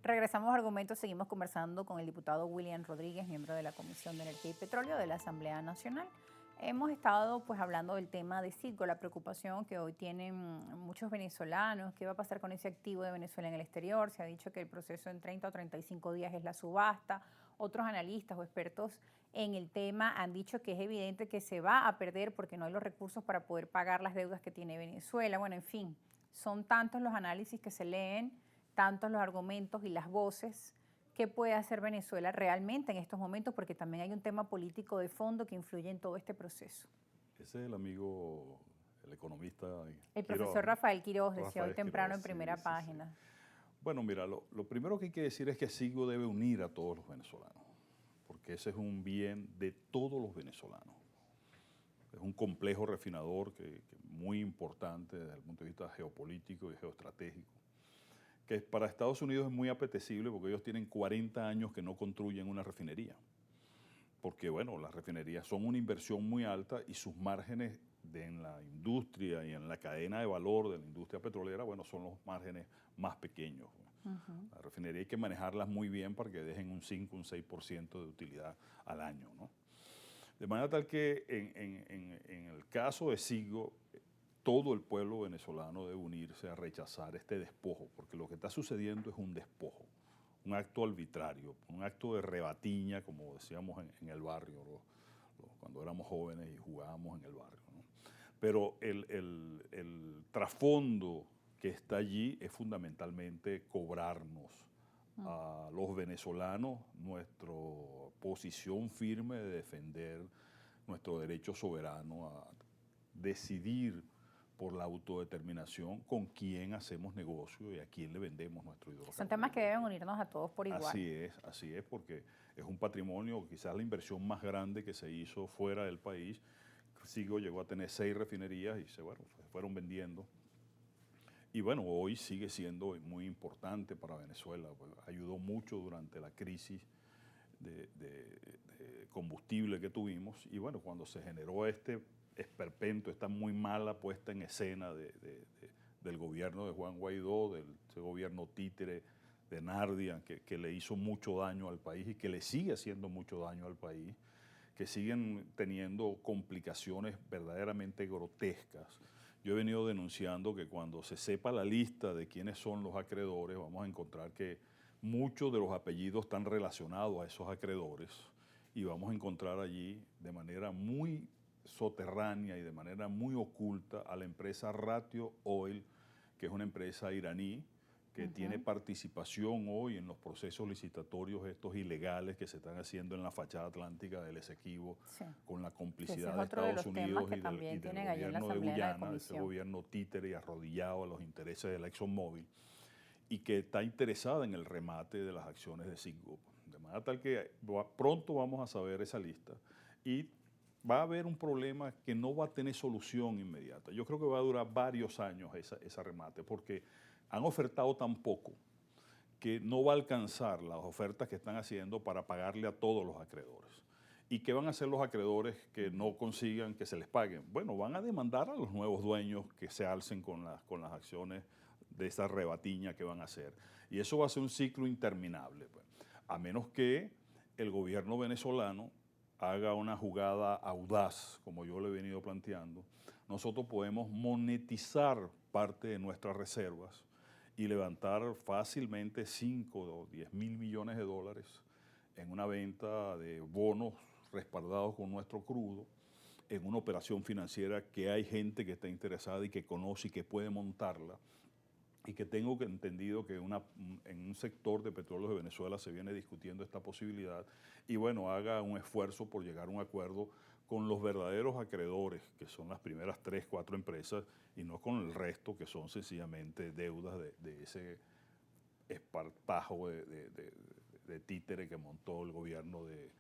Regresamos a Argumentos, seguimos conversando con el diputado William Rodríguez, miembro de la Comisión de Energía y Petróleo de la Asamblea Nacional. Hemos estado pues hablando del tema de Citgo, la preocupación que hoy tienen muchos venezolanos, qué va a pasar con ese activo de Venezuela en el exterior. Se ha dicho que el proceso en 30 o 35 días es la subasta. Otros analistas o expertos en el tema han dicho que es evidente que se va a perder porque no hay los recursos para poder pagar las deudas que tiene Venezuela. Bueno, en fin, son tantos los análisis que se leen, tantos los argumentos y las voces. ¿Qué puede hacer Venezuela realmente en estos momentos? Porque también hay un tema político de fondo que influye en todo este proceso. Ese es el amigo, el economista El Quiroz, profesor ¿no? Rafael Quiroz decía hoy Rafael temprano Quiroz, en sí, primera sí, sí. página. Bueno, mira, lo primero que hay que decir es que Citgo debe unir a todos los venezolanos, porque ese es un bien de todos los venezolanos. Es un complejo refinador que muy importante desde el punto de vista geopolítico y geoestratégico, que para Estados Unidos es muy apetecible porque ellos tienen 40 años que no construyen una refinería. Porque, bueno, las refinerías son una inversión muy alta y sus márgenes en la industria y en la cadena de valor de la industria petrolera, bueno, son los márgenes más pequeños. La refinería hay que manejarlas muy bien para que dejen un 5, un 6% de utilidad al año, ¿no? De manera tal que en el caso de Citgo, todo el pueblo venezolano debe unirse a rechazar este despojo, porque lo que está sucediendo es un despojo, un acto arbitrario, un acto de rebatiña, como decíamos en el barrio, cuando éramos jóvenes y jugábamos en el barrio, ¿no? Pero el trasfondo que está allí es fundamentalmente cobrarnos a los venezolanos nuestra posición firme de defender nuestro derecho soberano a decidir por la autodeterminación con quién hacemos negocio y a quién le vendemos nuestro Son temas que hidrocarburo. deben unirnos a todos por igual. Así es, porque es un patrimonio, quizás la inversión más grande que se hizo fuera del país. Citgo llegó a tener 6 refinerías y bueno, se fueron vendiendo. Y bueno, hoy sigue siendo muy importante para Venezuela. Pues, ayudó mucho durante la crisis de combustible que tuvimos. Y bueno, cuando se generó este esperpento, esta muy mala puesta en escena del gobierno de Juan Guaidó, ese gobierno títere de Nardia, que le hizo mucho daño al país y que le sigue haciendo mucho daño al país, que siguen teniendo complicaciones verdaderamente grotescas. Yo he venido denunciando que cuando se sepa la lista de quiénes son los acreedores, vamos a encontrar que muchos de los apellidos están relacionados a esos acreedores y vamos a encontrar allí de manera muy soterránea y de manera muy oculta a la empresa Ratio Oil, que es una empresa iraní que tiene participación hoy en los procesos licitatorios estos ilegales que se están haciendo en la fachada atlántica del Esequibo, Sí. con la Que ese complicidad es de otro de Estados los temas Unidos que y también del tienen allí en la gobierno de Asamblea, en la Guyana, de ese comisión. gobierno títere y arrodillado a los intereses de la ExxonMobil, y que está interesada en el remate de las acciones de Citgo. De manera tal que pronto vamos a saber esa lista y va a haber un problema que no va a tener solución inmediata. Yo creo que va a durar varios años esa remate porque han ofertado tan poco que no va a alcanzar las ofertas que están haciendo para pagarle a todos los acreedores. ¿Y qué van a hacer los acreedores que no consigan que se les paguen? Bueno, van a demandar a los nuevos dueños que se alcen con las acciones de esa rebatiña que van a hacer. Y eso va a ser un ciclo interminable, pues. A menos que el gobierno venezolano haga una jugada audaz, como yo le he venido planteando, nosotros podemos monetizar parte de nuestras reservas y levantar fácilmente 5 o 10 mil millones de dólares en una venta de bonos respaldados con nuestro crudo, en una operación financiera que hay gente que está interesada y que conoce y que puede montarla, y que tengo entendido que en un sector de petróleos de Venezuela se viene discutiendo esta posibilidad, y bueno, haga un esfuerzo por llegar a un acuerdo con los verdaderos acreedores, que son las primeras 3, 4 empresas, y no con el resto, que son sencillamente deudas de ese espartajo de títere que montó el gobierno de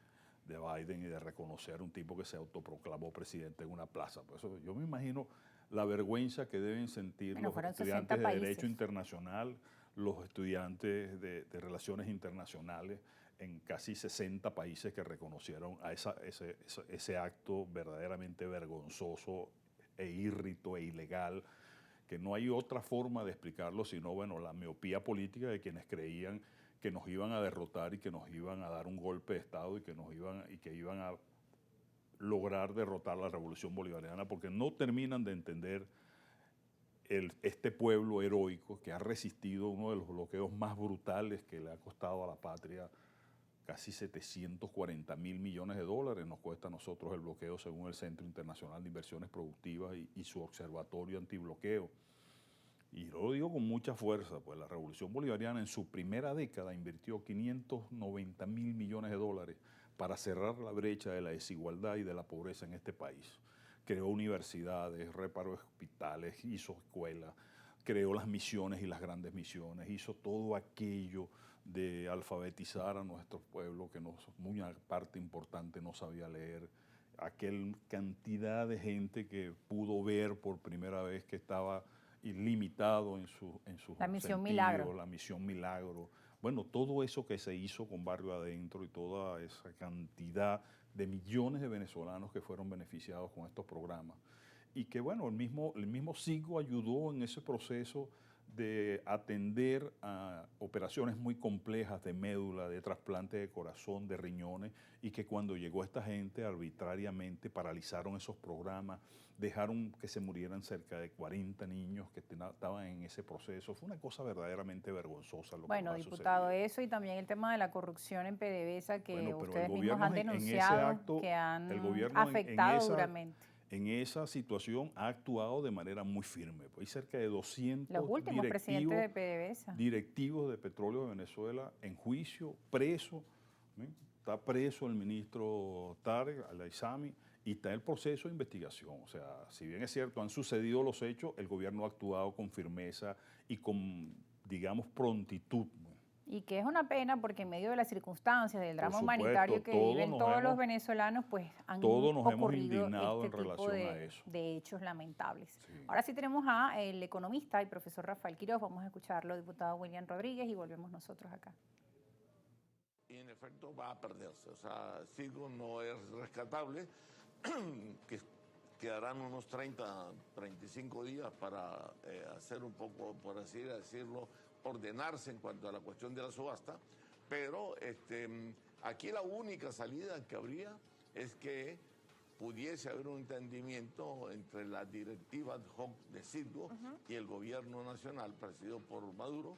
Biden y de reconocer a un tipo que se autoproclamó presidente en una plaza. Por eso yo me imagino la vergüenza que deben sentir Bueno, los fueron estudiantes 60 de Derecho países. Internacional, los estudiantes de Relaciones Internacionales en casi 60 países que reconocieron a ese acto verdaderamente vergonzoso e írrito e ilegal, que no hay otra forma de explicarlo sino, bueno, la miopía política de quienes creían que nos iban a derrotar y que nos iban a dar un golpe de Estado y que iban a lograr derrotar la revolución bolivariana, porque no terminan de entender este pueblo heroico que ha resistido uno de los bloqueos más brutales que le ha costado a la patria casi 740.000 millones de dólares. Nos cuesta a nosotros el bloqueo según el Centro Internacional de Inversiones Productivas y su observatorio antibloqueo. Y yo lo digo con mucha fuerza, pues la revolución bolivariana en su primera década invirtió 590.000 millones de dólares para cerrar la brecha de la desigualdad y de la pobreza en este país. Creó universidades, reparó hospitales, hizo escuelas, creó las misiones y las grandes misiones, hizo todo aquello de alfabetizar a nuestros pueblos que muy parte importante no sabía leer, aquel cantidad de gente que pudo ver por primera vez que estaba ilimitado en su La misión sentido, Milagro. la misión Milagro. Bueno, todo eso que se hizo con Barrio Adentro y toda esa cantidad de millones de venezolanos que fueron beneficiados con estos programas. Y que bueno, el mismo SIGO ayudó en ese proceso de atender a operaciones muy complejas de médula, de trasplante de corazón, de riñones, y que cuando llegó esta gente arbitrariamente paralizaron esos programas, dejaron que se murieran cerca de 40 niños que estaban en ese proceso. Fue una cosa verdaderamente vergonzosa lo que Bueno, nos ha diputado, sucedido. eso y también el tema de la corrupción en PDVSA que Bueno, pero ustedes mismos han en ese denunciado, acto, que el han gobierno afectado duramente. en esa situación ha actuado de manera muy firme. Pues hay cerca de Los 200 últimos presidentes de PDVSA. directivos de Petróleo de Venezuela en juicio, presos. ¿Sí? Está preso el ministro Tarek Al-Aissami y está el proceso de investigación. O sea, si bien es cierto, han sucedido los hechos, el gobierno ha actuado con firmeza y con, digamos, prontitud. Y que es una pena porque en medio de las circunstancias, del drama Por humanitario supuesto, que viven todos los venezolanos, pues han todos nos hemos ocurrido indignado este en tipo relación a eso. de hechos lamentables. Sí. Ahora sí tenemos a el economista y profesor Rafael Quiroz. Vamos a escucharlo, diputado William Rodríguez, y volvemos nosotros acá. Y en efecto va a perderse. O sea, SIGO no es rescatable, que quedarán unos 30, 35 días para hacer un poco, por así decirlo, ordenarse en cuanto a la cuestión de la subasta, pero aquí la única salida que habría es que pudiese haber un entendimiento entre la directiva ad hoc de SIGO y el gobierno nacional presidido por Maduro,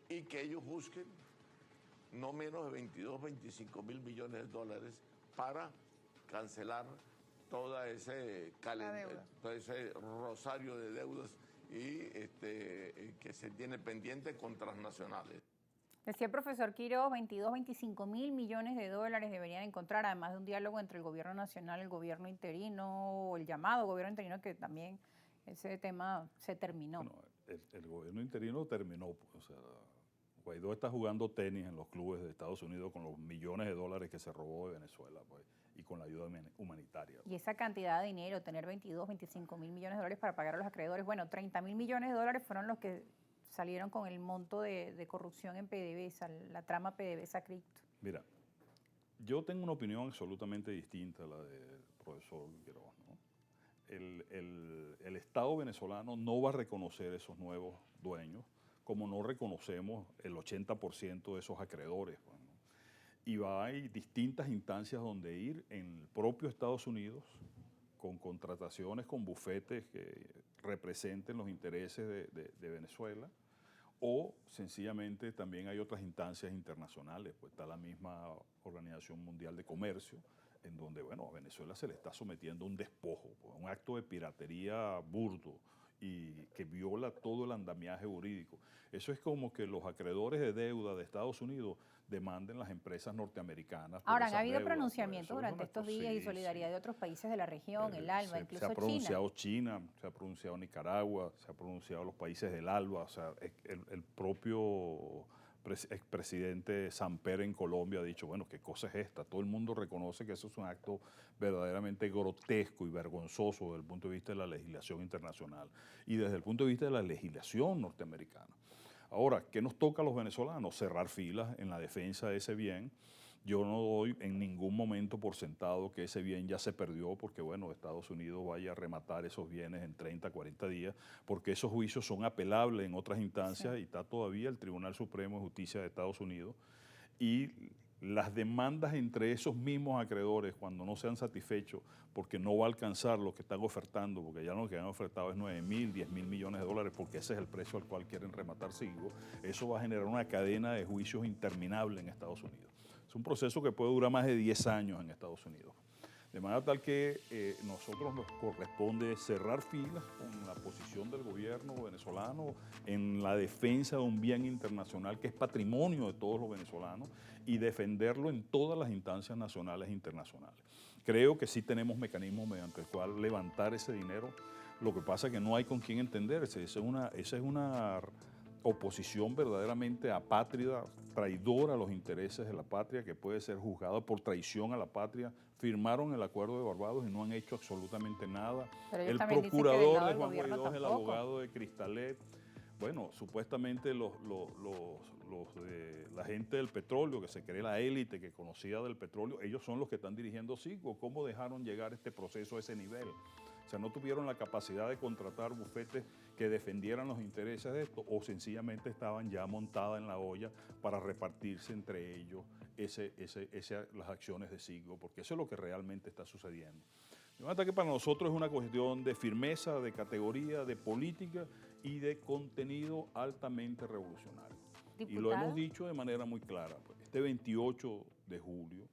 y que ellos busquen no menos de 22-25 mil millones de dólares para cancelar todo ese rosario de deudas y que se tiene pendiente con transnacionales. Decía el profesor Quiroz, 25 mil millones de dólares deberían encontrar, además de un diálogo entre el gobierno nacional, el gobierno interino, o el llamado gobierno interino, que también ese tema se terminó. Bueno, el gobierno interino terminó, pues, o sea, Guaidó está jugando tenis en los clubes de Estados Unidos con los millones de dólares que se robó de Venezuela, pues, y con la ayuda humanitaria. Y esa cantidad de dinero, tener 25 mil millones de dólares para pagar a los acreedores, bueno, 30 mil millones de dólares fueron los que salieron con el monto de corrupción en PDVSA, la trama PDVSA Cripto. Mira, yo tengo una opinión absolutamente distinta a la del profesor Quiroz, ¿no? El Estado venezolano no va a reconocer esos nuevos dueños, como no reconocemos el 80% de esos acreedores. Pues, ¿no? Y hay distintas instancias donde ir en el propio Estados Unidos, con contrataciones con bufetes que representen los intereses de Venezuela, o sencillamente también hay otras instancias internacionales, pues está la misma Organización Mundial de Comercio, en donde, bueno, a Venezuela se le está sometiendo un despojo, pues, un acto de piratería burdo y que viola todo el andamiaje jurídico. Eso es como que los acreedores de deuda de Estados Unidos demanden las empresas norteamericanas. Ahora, han esas habido deudas, pronunciamientos pues, durante estos días y solidaridad de otros países de la región, el ALBA, incluso se ha pronunciado China. China, se ha pronunciado Nicaragua, se ha pronunciado los países del ALBA, o sea, el propio expresidente Samper en Colombia ha dicho, bueno, ¿qué cosa es esta? Todo el mundo reconoce que eso es un acto verdaderamente grotesco y vergonzoso desde el punto de vista de la legislación internacional y desde el punto de vista de la legislación norteamericana. Ahora, ¿qué nos toca a los venezolanos? Cerrar filas en la defensa de ese bien Yo no doy en ningún momento por sentado que ese bien ya se perdió porque, bueno, Estados Unidos vaya a rematar esos bienes en 30, 40 días, porque esos juicios son apelables en otras instancias y está todavía el Tribunal Supremo de Justicia de Estados Unidos. Y las demandas entre esos mismos acreedores, cuando no sean satisfechos, porque no va a alcanzar lo que están ofertando, porque ya lo que han ofertado es 9.000, 10.000 millones de dólares, porque ese es el precio al cual quieren rematar Ciggo, eso va a generar una cadena de juicios interminable en Estados Unidos. Es un proceso que puede durar más de 10 años en Estados Unidos. De manera tal que nosotros nos corresponde cerrar filas con la posición del gobierno venezolano en la defensa de un bien internacional que es patrimonio de todos los venezolanos y defenderlo en todas las instancias nacionales e internacionales. Creo que sí tenemos mecanismos mediante el cual levantar ese dinero. Lo que pasa es que no hay con quién entenderse. Esa es una oposición verdaderamente apátrida, traidora a los intereses de la patria, que puede ser juzgada por traición a la patria. Firmaron el acuerdo de Barbados y no han hecho absolutamente nada. El procurador de Juan Guaidó es el abogado de Cristalet. Bueno, supuestamente la gente del petróleo, que se cree la élite que conocía del petróleo, ellos son los que están dirigiendo Ciggo. ¿Cómo dejaron llegar este proceso a ese nivel? O sea, no tuvieron la capacidad de contratar bufetes que defendieran los intereses de esto o sencillamente estaban ya montadas en la olla para repartirse entre ellos las acciones de Ciggo, porque eso es lo que realmente está sucediendo. De manera que para nosotros es una cuestión de firmeza, de categoría, de política y de contenido altamente revolucionario. ¿Diputado? Y lo hemos dicho de manera muy clara. Pues, este 28 de julio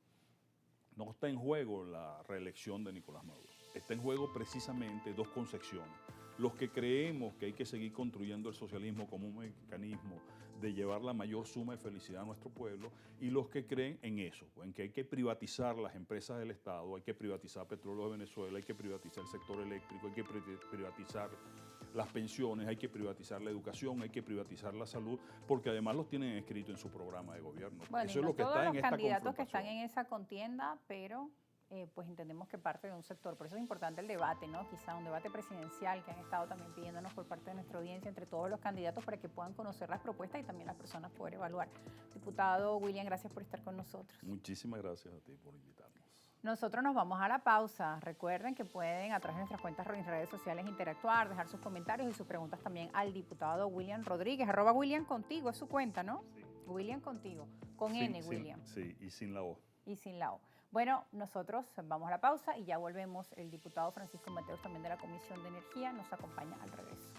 no está en juego la reelección de Nicolás Maduro. Está en juego precisamente dos concepciones. Los que creemos que hay que seguir construyendo el socialismo como un mecanismo de llevar la mayor suma de felicidad a nuestro pueblo y los que creen en eso, en que hay que privatizar las empresas del Estado, hay que privatizar Petróleo de Venezuela, hay que privatizar el sector eléctrico, hay que privatizar las pensiones, hay que privatizar la educación, hay que privatizar la salud, porque además los tienen escrito en su programa de gobierno. Bueno, eso es lo que está en esta confrontación. todos los candidatos que están en esa contienda, pero pues entendemos que parte de un sector. Por eso es importante el debate, ¿no? Quizá un debate presidencial que han estado también pidiéndonos por parte de nuestra audiencia entre todos los candidatos para que puedan conocer las propuestas y también las personas poder evaluar. Diputado William, gracias por estar con nosotros. Muchísimas gracias a ti por invitarnos. Nosotros nos vamos a la pausa. Recuerden que pueden a través de nuestras cuentas en redes sociales interactuar, dejar sus comentarios y sus preguntas también al diputado William Rodríguez, @William Contigo, es su cuenta, ¿no? Sí. William Contigo, con N, William. Sí, y sin la O. Y sin la O. Bueno, nosotros vamos a la pausa y ya volvemos. El diputado Francisco Mateos, también de la Comisión de Energía, nos acompaña al regreso.